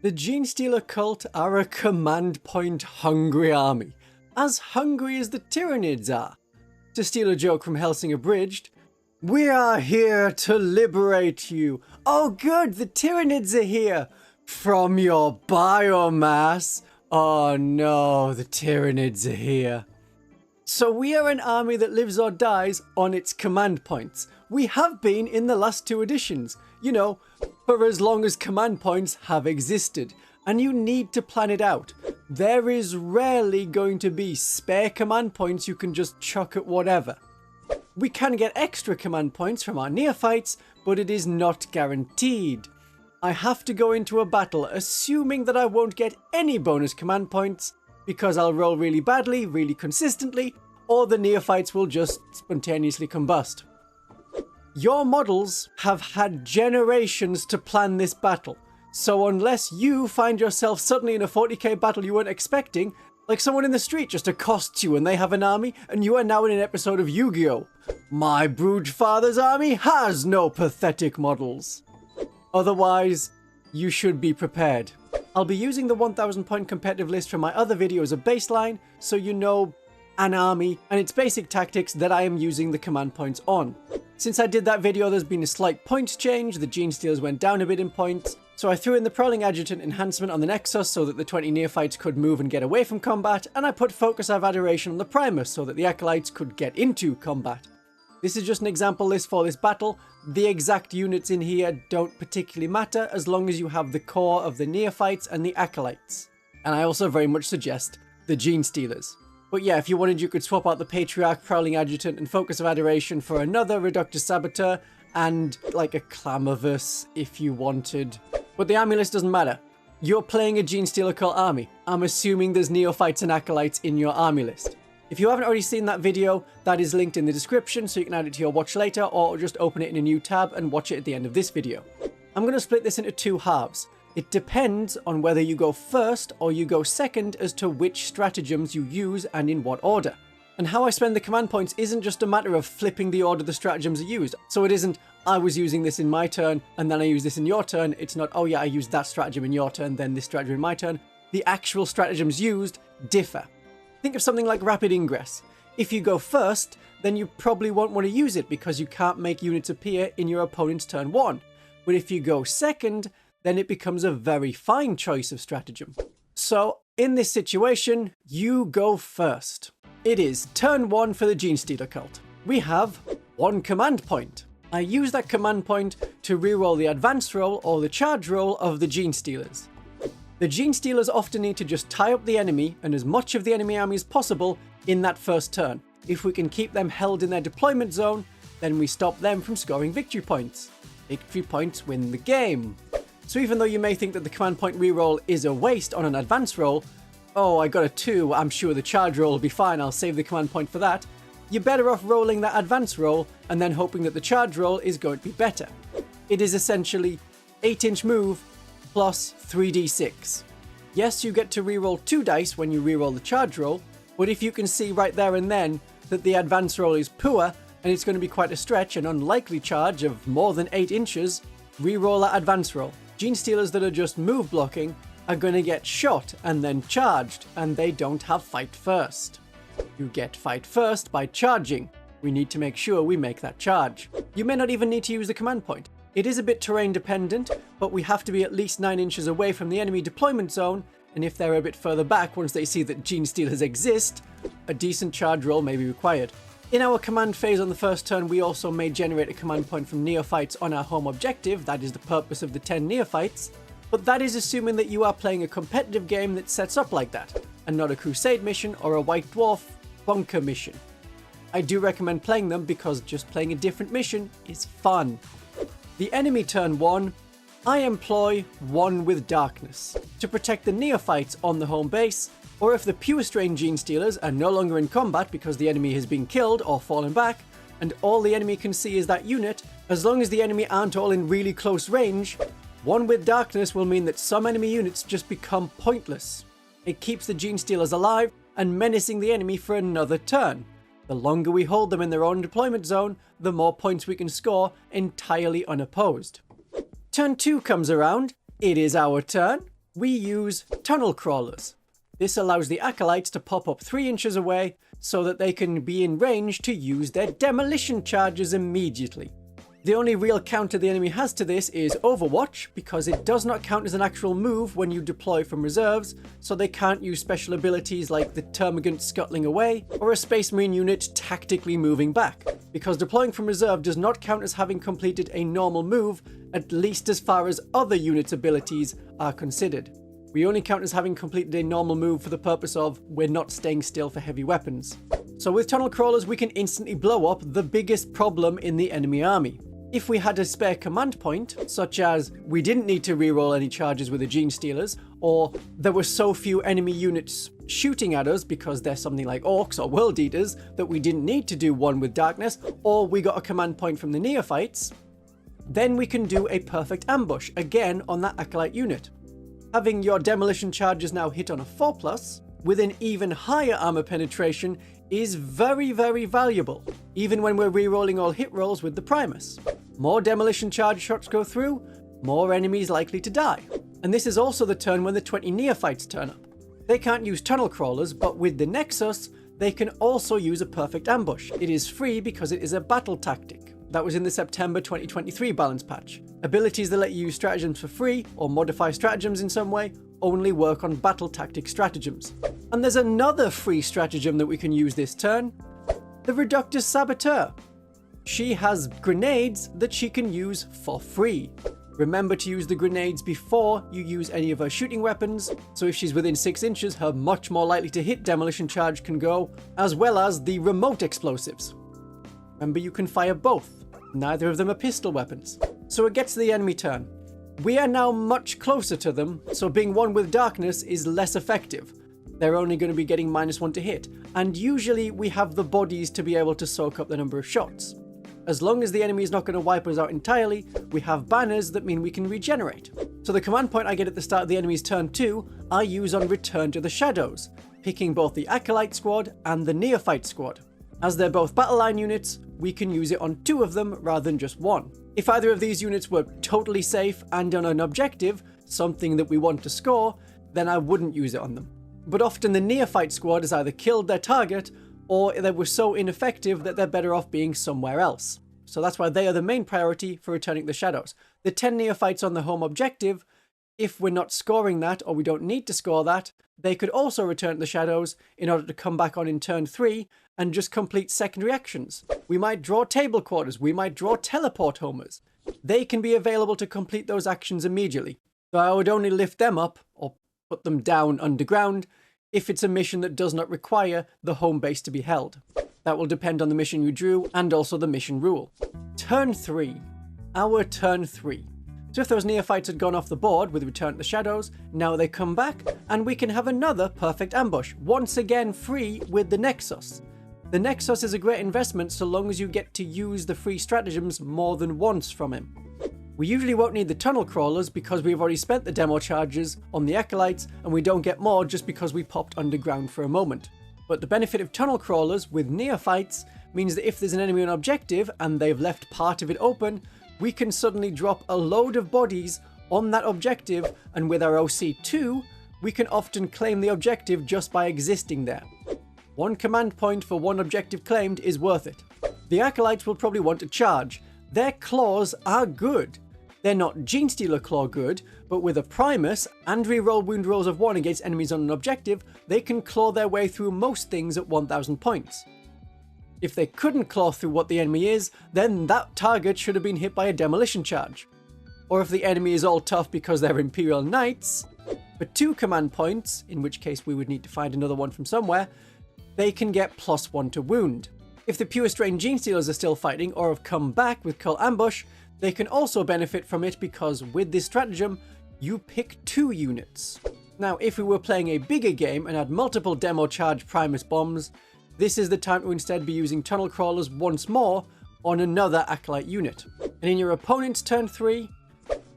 The Genestealer Cult are a command point hungry army, as hungry as the Tyranids are. To steal a joke from Helsing Abridged, "We are here to liberate you." Oh good, the Tyranids are here! From your biomass. Oh no, the Tyranids are here. So we are an army that lives or dies on its command points. We have been in the last 2 editions, you know, for as long as command points have existed, and you need to plan it out. There is rarely going to be spare command points you can just chuck at whatever. We can get extra command points from our neophytes, but it is not guaranteed. I have to go into a battle assuming that I won't get any bonus command points, because I'll roll really badly, really consistently, or the neophytes will just spontaneously combust. Your models have had generations to plan this battle, so unless you find yourself suddenly in a 40k battle you weren't expecting, like someone in the street just accosts you and they have an army, and you are now in an episode of Yu-Gi-Oh! My Broodfather's army has no pathetic models. Otherwise, you should be prepared. I'll be using the 1000 point competitive list from my other video as a baseline, so you know an army and its basic tactics that I am using the command points on. Since I did that video, there's been a slight points change. The Genestealers went down a bit in points, so I threw in the Prowling Adjutant enhancement on the Nexus so that the 20 Neophytes could move and get away from combat, and I put Focus of Adoration on the Primus so that the Acolytes could get into combat. This is just an example list for this battle. The exact units in here don't particularly matter as long as you have the core of the Neophytes and the Acolytes. And I also very much suggest the Genestealers. But yeah, if you wanted, you could swap out the Patriarch, Prowling Adjutant, and Focus of Adoration for another Reductus Saboteur, and like a Clamorous if you wanted. But the army list doesn't matter. You're playing a Genestealer Cult army. I'm assuming there's Neophytes and Acolytes in your army list. If you haven't already seen that video, that is linked in the description, so you can add it to your watch later, or just open it in a new tab and watch it at the end of this video. I'm going to split this into 2 halves. It depends on whether you go first or you go second as to which stratagems you use and in what order. And how I spend the command points isn't just a matter of flipping the order the stratagems are used. So it isn't, I was using this in my turn and then I use this in your turn. It's not, oh yeah, I used that stratagem in your turn, then this stratagem in my turn. The actual stratagems used differ. Think of something like Rapid Ingress. If you go first, then you probably won't want to use it because you can't make units appear in your opponent's turn 1. But if you go second, then it becomes a very fine choice of stratagem. So, in this situation, you go first. It is turn 1 for the Genestealer Cult. We have 1 command point. I use that command point to reroll the advance roll or the charge roll of the Genestealers. The Genestealers often need to just tie up the enemy and as much of the enemy army as possible in that first turn. If we can keep them held in their deployment zone, then we stop them from scoring victory points. Victory points win the game. So even though you may think that the command point reroll is a waste on an advance roll, oh I got a 2, I'm sure the charge roll will be fine, I'll save the command point for that, you're better off rolling that advance roll and then hoping that the charge roll is going to be better. It is essentially 8-inch move plus 3d6. Yes, you get to reroll 2 dice when you reroll the charge roll, but if you can see right there and then that the advance roll is poor and it's going to be quite a stretch and unlikely charge of more than 8 inches, reroll that advance roll. Genestealers that are just move blocking are going to get shot and then charged, and they don't have fight first. You get fight first by charging. We need to make sure we make that charge. You may not even need to use the command point. It is a bit terrain dependent, but we have to be at least 9 inches away from the enemy deployment zone, and if they're a bit further back once they see that Genestealers exist, a decent charge roll may be required. In our command phase on the first turn, we also may generate a command point from Neophytes on our home objective. That is the purpose of the 10 Neophytes, but that is assuming that you are playing a competitive game that sets up like that, and not a Crusade mission or a White Dwarf bunker mission. I do recommend playing them because just playing a different mission is fun. The enemy turn 1, I employ 1 with Darkness to protect the Neophytes on the home base, or if the Pure Strain Genestealers are no longer in combat because the enemy has been killed or fallen back, and all the enemy can see is that unit, as long as the enemy aren't all in really close range, 1 with Darkness will mean that some enemy units just become pointless. It keeps the Genestealers alive and menacing the enemy for another turn. The longer we hold them in their own deployment zone, the more points we can score entirely unopposed. Turn 2 comes around, it is our turn. we use tunnel crawlers. This allows the acolytes to pop up 3 inches away so that they can be in range to use their demolition charges immediately. The only real counter the enemy has to this is Overwatch, because it does not count as an actual move when you deploy from reserves, so they can't use special abilities like the Termagant scuttling away or a Space Marine unit tactically moving back, because deploying from reserve does not count as having completed a normal move, at least as far as other units' abilities are considered. We only count as having completed a normal move for the purpose of we're not staying still for heavy weapons. So with tunnel crawlers we can instantly blow up the biggest problem in the enemy army. If we had a spare command point, such as we didn't need to reroll any charges with the Genestealers, or there were so few enemy units shooting at us because they're something like Orcs or World Eaters that we didn't need to do one with Darkness, or we got a command point from the Neophytes, then we can do a perfect ambush, again on that Acolyte unit. Having your demolition charges now hit on a 4+, with an even higher armor penetration is very, very valuable, even when we're rerolling all hit rolls with the Primus. More demolition charge shots go through, more enemies likely to die. And this is also the turn when the 20 Neophytes turn up. They can't use tunnel crawlers, but with the Nexus, they can also use a perfect ambush. It is free because it is a battle tactic. That was in the September 2023 balance patch. Abilities that let you use stratagems for free, or modify stratagems in some way, only work on battle tactic stratagems. And there's another free stratagem that we can use this turn, the Reductus Saboteur. She has grenades that she can use for free. Remember to use the grenades before you use any of her shooting weapons, so if she's within 6 inches, her much more likely to hit demolition charge can go, as well as the remote explosives. Remember, you can fire both. Neither of them are pistol weapons. So it gets to the enemy turn. We are now much closer to them, so being one with Darkness is less effective. They're only going to be getting -1 to hit, and usually we have the bodies to be able to soak up the number of shots. As long as the enemy is not going to wipe us out entirely, we have banners that mean we can regenerate. So the command point I get at the start of the enemy's turn 2, I use on Return to the Shadows, picking both the Acolyte squad and the Neophyte squad. As they're both battle line units, we can use it on 2 of them rather than just 1. If either of these units were totally safe and on an objective, something that we want to score, then I wouldn't use it on them. But often the Neophyte squad has either killed their target, or they were so ineffective that they're better off being somewhere else. So that's why they are the main priority for returning to the Shadows. The 10 Neophytes on the home objective, if we're not scoring that or we don't need to score that, they could also return to the Shadows in order to come back on in turn 3 and just complete secondary actions. We might draw table quarters, we might draw teleport homers. They can be available to complete those actions immediately. So I would only lift them up or put them down underground if it's a mission that does not require the home base to be held. That will depend on the mission you drew and also the mission rule. Turn 3. Our turn 3. So if those Neophytes had gone off the board with Return to the Shadows, now they come back and we can have another perfect ambush, once again free with the Nexus. The Nexus is a great investment so long as you get to use the free stratagems more than once from him. We usually won't need the tunnel crawlers because we've already spent the demo charges on the Acolytes and we don't get more just because we popped underground for a moment. But the benefit of tunnel crawlers with Neophytes means that if there's an enemy on objective and they've left part of it open, we can suddenly drop a load of bodies on that objective, and with our OC2, we can often claim the objective just by existing there. 1 command point for 1 objective claimed is worth it. The Acolytes will probably want to charge. Their claws are good. They're not Genestealer Claw good, but with a Primus and reroll wound rolls of 1 against enemies on an objective, they can claw their way through most things at 1000 points. If they couldn't claw through what the enemy is, then that target should have been hit by a demolition charge. Or if the enemy is all tough because they're Imperial Knights, for 2 command points, in which case we would need to find another one from somewhere, they can get +1 to wound. If the pure strain Genestealers are still fighting or have come back with Cult Ambush, they can also benefit from it because with this stratagem, you pick 2 units. Now, if we were playing a bigger game and had multiple demo charge Primus bombs, this is the time to instead be using tunnel crawlers once more on another Acolyte unit. And in your opponent's turn 3,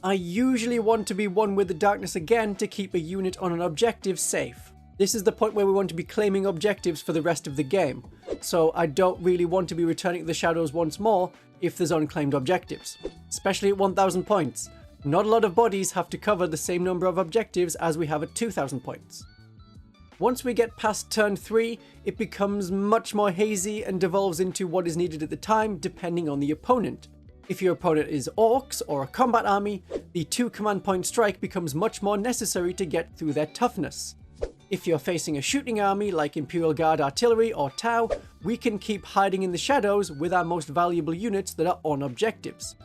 I usually want to be one with the Darkness again to keep a unit on an objective safe. This is the point where we want to be claiming objectives for the rest of the game, so I don't really want to be returning to the Shadows once more if there's unclaimed objectives, especially at 1000 points. Not a lot of bodies have to cover the same number of objectives as we have at 2,000 points. Once we get past turn 3, it becomes much more hazy and devolves into what is needed at the time depending on the opponent. If your opponent is orcs or a combat army, the 2 command point strike becomes much more necessary to get through their toughness. If you're facing a shooting army like Imperial Guard Artillery or Tau, we can keep hiding in the shadows with our most valuable units that are on objectives.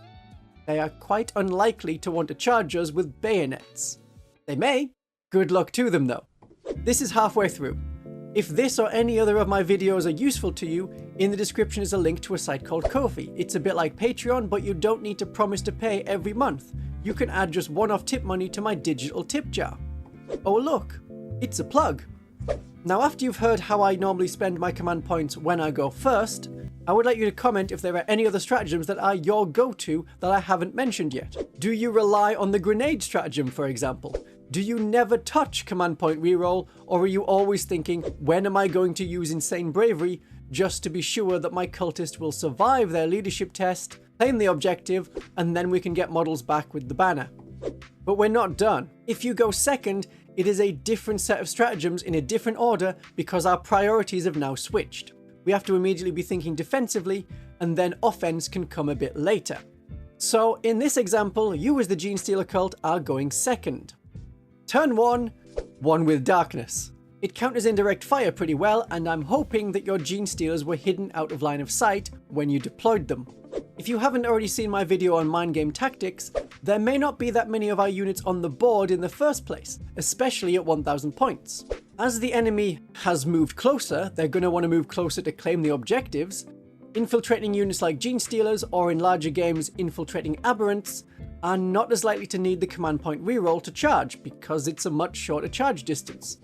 They are quite unlikely to want to charge us with bayonets. They may. Good luck to them though. This is halfway through. If this or any other of my videos are useful to you, in the description is a link to a site called Ko-fi. It's a bit like Patreon, but you don't need to promise to pay every month. You can add just one-off tip money to my digital tip jar. Oh look, it's a plug. Now after you've heard how I normally spend my command points when I go first, I would like you to comment if there are any other stratagems that are your go-to that I haven't mentioned yet. Do you rely on the grenade stratagem, for example? Do you never touch command point reroll, or are you always thinking, when am I going to use insane bravery just to be sure that my cultist will survive their leadership test, claim the objective, and then we can get models back with the banner? But we're not done. If you go second, it is a different set of stratagems in a different order because our priorities have now switched. We have to immediately be thinking defensively, and then offense can come a bit later. So in this example, you as the Genestealer Cult are going second. Turn 1, one with darkness. It counters indirect fire pretty well, and I'm hoping that your Genestealers were hidden out of line of sight when you deployed them. If you haven't already seen my video on mind game tactics, there may not be that many of our units on the board in the first place, especially at 1,000 points. As the enemy has moved closer, they're going to want to move closer to claim the objectives. Infiltrating units like Genestealers, or in larger games infiltrating aberrants, are not as likely to need the command point reroll to charge because it's a much shorter charge distance.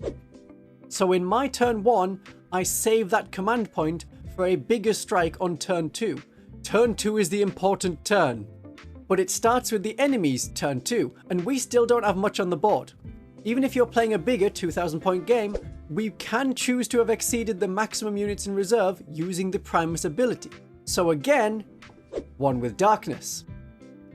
So in my turn 1, I save that command point for a bigger strike on turn 2. Turn 2 is the important turn. But it starts with the enemy's turn 2, and we still don't have much on the board. Even if you're playing a bigger 2,000 point game, we can choose to have exceeded the maximum units in reserve using the Primus ability. So again, one with darkness.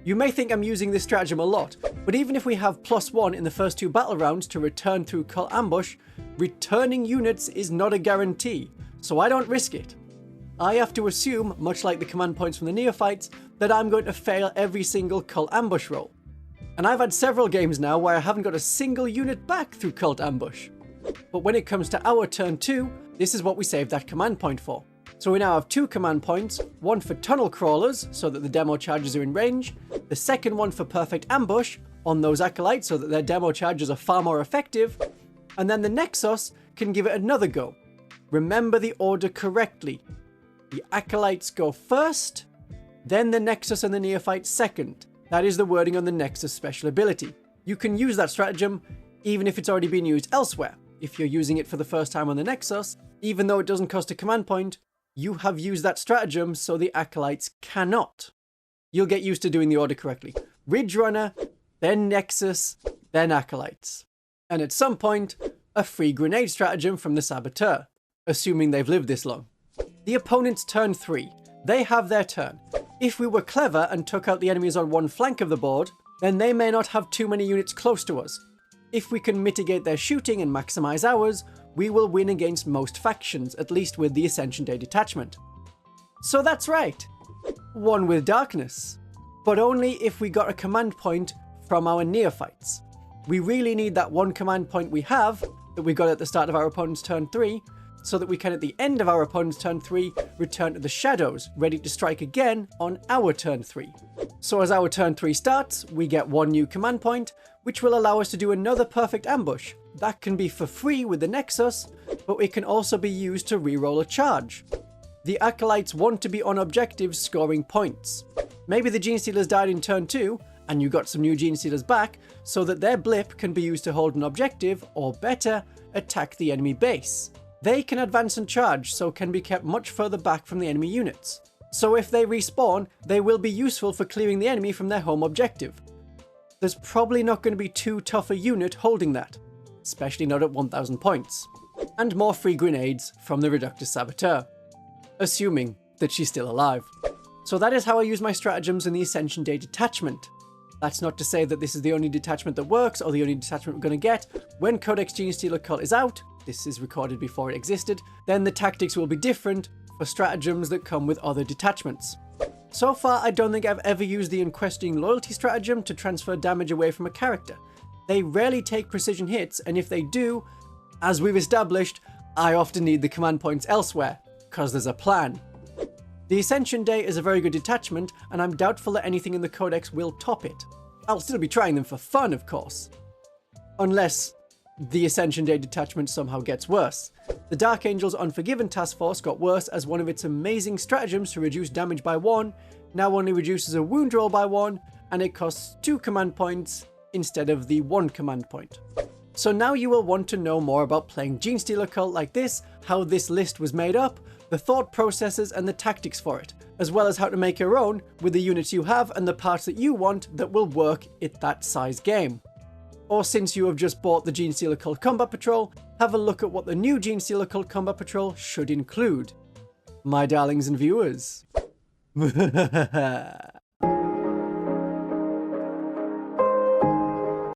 You may think I'm using this stratagem a lot, but even if we have +1 in the first 2 battle rounds to return through Cult Ambush, returning units is not a guarantee, so I don't risk it. I have to assume, much like the command points from the Neophytes, that I'm going to fail every single Cult Ambush roll. And I've had several games now where I haven't got a single unit back through Cult Ambush. But when it comes to our turn 2, this is what we saved that command point for. So we now have 2 command points, one for tunnel crawlers so that the demo charges are in range, the second one for perfect ambush on those acolytes so that their demo charges are far more effective, and then the Nexus can give it another go. Remember the order correctly. The acolytes go first, then the Nexus and the Neophytes second. That is the wording on the Nexus special ability. You can use that stratagem even if it's already been used elsewhere. If you're using it for the first time on the Nexus, even though it doesn't cost a command point, you have used that stratagem so the acolytes cannot. You'll get used to doing the order correctly. Ridge Runner, then Nexus, then acolytes. And at some point, a free grenade stratagem from the Saboteur, assuming they've lived this long. The opponent's turn 3. They have their turn. If we were clever and took out the enemies on one flank of the board, then they may not have too many units close to us. If we can mitigate their shooting and maximize ours, we will win against most factions, at least with the Ascension Day detachment. So that's right, one with darkness. But only if we got a command point from our Neophytes. We really need that one command point we have, that we got at the start of our opponent's turn 3, so that we can at the end of our opponent's turn 3 return to the shadows, ready to strike again on our turn 3. So as our turn 3 starts, we get one new command point, which will allow us to do another perfect ambush. That can be for free with the Nexus, but it can also be used to reroll a charge. The Acolytes want to be on objectives scoring points. Maybe the Genestealers died in turn 2, and you got some new Genestealers back, so that their blip can be used to hold an objective, or better, attack the enemy base. They can advance and charge, so can be kept much further back from the enemy units. So if they respawn, they will be useful for clearing the enemy from their home objective. There's probably not going to be too tough a unit holding that, especially not at 1,000 points. And more free grenades from the Reductus Saboteur, assuming that she's still alive. So that is how I use my stratagems in the Ascension Day detachment. That's not to say that this is the only detachment that works or the only detachment we're going to get. When Codex Genestealer Cult is out, this is recorded before it existed, then the tactics will be different for stratagems that come with other detachments. So far, I don't think I've ever used the Unquestioning Loyalty stratagem to transfer damage away from a character. They rarely take precision hits, and if they do, as we've established, I often need the command points elsewhere, because there's a plan. The Ascension Day is a very good detachment, and I'm doubtful that anything in the Codex will top it. I'll still be trying them for fun, of course. Unless the Ascension Day detachment somehow gets worse. The Dark Angel's Unforgiven task force got worse as one of its amazing stratagems to reduce damage by 1 now only reduces a wound roll by 1, and it costs 2 command points instead of the 1 command point. So now you will want to know more about playing Genestealer Cult like this, how this list was made up, the thought processes and the tactics for it, as well as how to make your own with the units you have and the parts that you want that will work at that size game. Or since you have just bought the Genestealer Cult Combat Patrol, have a look at what the new Genestealer Cult Combat Patrol should include. My darlings and viewers.